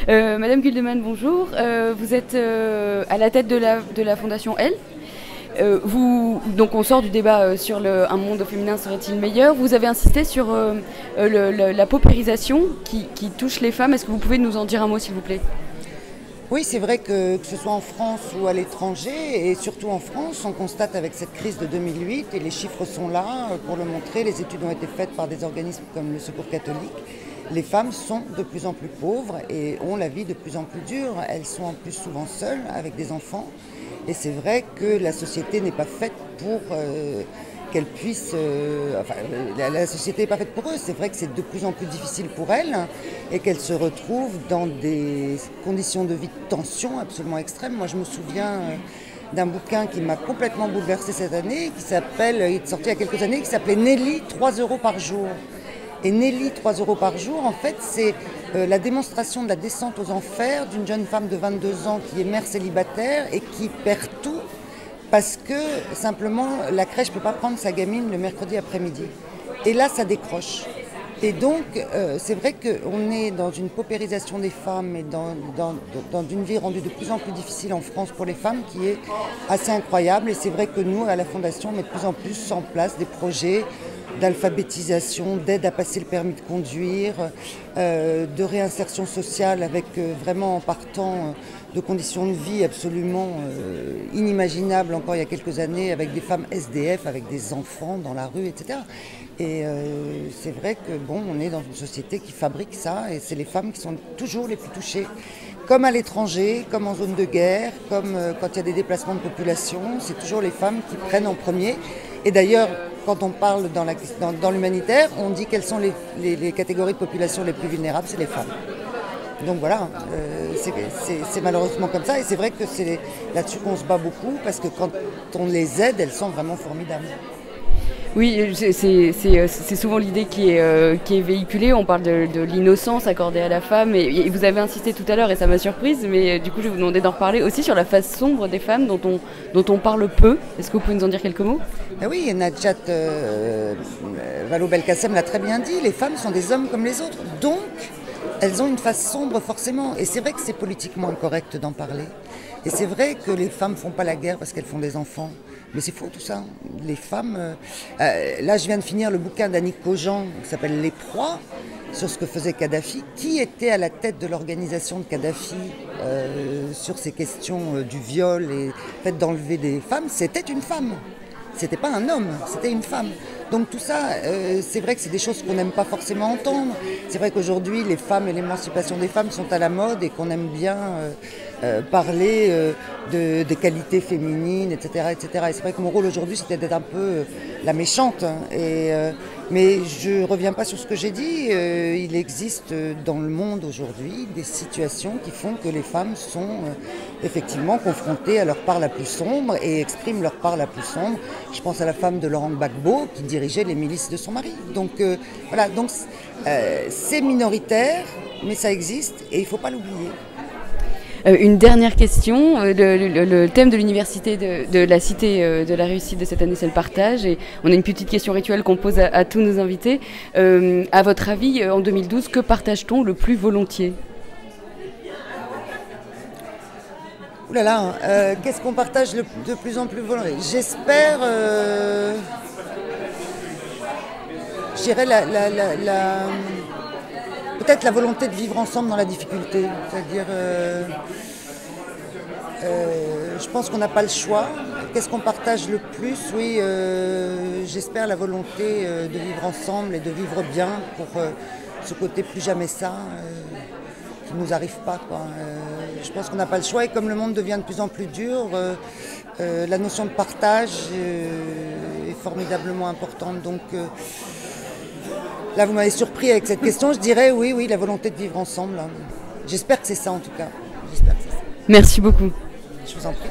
Madame Guldemann, bonjour. Vous êtes à la tête de la Fondation Elle. Donc on sort du débat sur un monde féminin serait-il meilleur. Vous avez insisté sur la paupérisation qui touche les femmes. Est-ce que vous pouvez nous en dire un mot, s'il vous plaît? Oui, c'est vrai que ce soit en France ou à l'étranger, et surtout en France, on constate avec cette crise de 2008, et les chiffres sont là pour le montrer, les études ont été faites par des organismes comme le Secours catholique, les femmes sont de plus en plus pauvres et ont la vie de plus en plus dure. Elles sont en plus souvent seules avec des enfants, et c'est vrai que la société n'est pas faite pour qu'elles puissent... la société n'est pas faite pour eux. C'est vrai que c'est de plus en plus difficile pour elles et qu'elles se retrouvent dans des conditions de vie de tension absolument extrêmes. Moi, je me souviens d'un bouquin qui m'a complètement bouleversée cette année, il est sorti il y a quelques années, qui s'appelait Nelly, 3 € par jour. Et Nelly, 3 € par jour, en fait, c'est la démonstration de la descente aux enfers d'une jeune femme de 22 ans qui est mère célibataire et qui perd tout parce que simplement la crèche ne peut pas prendre sa gamine le mercredi après-midi. Et là, ça décroche. Et donc, c'est vrai qu'on est dans une paupérisation des femmes et dans une vie rendue de plus en plus difficile en France pour les femmes qui est assez incroyable. Et c'est vrai que nous, à la Fondation, on met de plus en plus en place des projets d'alphabétisation, d'aide à passer le permis de conduire, de réinsertion sociale avec vraiment en partant de conditions de vie absolument inimaginables encore il y a quelques années, avec des femmes SDF, avec des enfants dans la rue, etc. Et c'est vrai que bon, on est dans une société qui fabrique ça, et c'est les femmes qui sont toujours les plus touchées, comme à l'étranger, comme en zone de guerre, comme quand il y a des déplacements de population, c'est toujours les femmes qui prennent en premier. Et d'ailleurs, quand on parle dans l'humanitaire, on dit quelles sont les catégories de population les plus vulnérables, c'est les femmes. Donc voilà, c'est malheureusement comme ça, et c'est vrai que c'est là-dessus qu'on se bat beaucoup, parce que quand on les aide, elles sont vraiment formidables. Oui, c'est souvent l'idée qui est véhiculée. On parle de l'innocence accordée à la femme, et vous avez insisté tout à l'heure, et ça m'a surprise, mais du coup je vais vous demander d'en reparler aussi sur la face sombre des femmes dont on parle peu. Est-ce que vous pouvez nous en dire quelques mots? Oui, Najat Vallaud-Belkacem l'a très bien dit, les femmes sont des hommes comme les autres, donc elles ont une face sombre forcément, et c'est vrai que c'est politiquement incorrect d'en parler. Et c'est vrai que les femmes ne font pas la guerre parce qu'elles font des enfants. Mais c'est faux tout ça. Les femmes... là, je viens de finir le bouquin d'Annick Cogent qui s'appelle Les Proies, sur ce que faisait Kadhafi. Qui était à la tête de l'organisation de Kadhafi sur ces questions du viol et le fait d'enlever des femmes? C'était une femme. C'était pas un homme, c'était une femme. Donc tout ça, c'est vrai que c'est des choses qu'on n'aime pas forcément entendre. C'est vrai qu'aujourd'hui, les femmes et l'émancipation des femmes sont à la mode et qu'on aime bien parler des qualités féminines, etc. etc. Et c'est vrai que mon rôle aujourd'hui, c'était d'être un peu la méchante. Mais je ne reviens pas sur ce que j'ai dit. Il existe dans le monde aujourd'hui des situations qui font que les femmes sont effectivement confrontées à leur part la plus sombre et expriment leur part la plus sombre. Je pense à la femme de Laurent Gbagbo qui dirigeait les milices de son mari. Donc voilà, donc c'est minoritaire, mais ça existe et il ne faut pas l'oublier. Une dernière question, le thème de l'université de la Cité de la réussite de cette année, c'est le partage, et on a une petite question rituelle qu'on pose à tous nos invités. À votre avis, en 2012, que partage-t-on le plus volontiers? Ouh là là, qu'est-ce qu'on partage de plus en plus volontiers? J'espère, je dirais peut-être la volonté de vivre ensemble dans la difficulté, c'est-à-dire je pense qu'on n'a pas le choix. Qu'est-ce qu'on partage le plus? Oui, j'espère la volonté de vivre ensemble et de vivre bien pour ce côté plus jamais ça qui ne nous arrive pas, quoi. Je pense qu'on n'a pas le choix, et comme le monde devient de plus en plus dur, la notion de partage est formidablement importante. Donc là, vous m'avez surpris avec cette question. Je dirais oui, la volonté de vivre ensemble. J'espère que c'est ça en tout cas. J'espère que c'est ça. Merci beaucoup. Je vous en prie.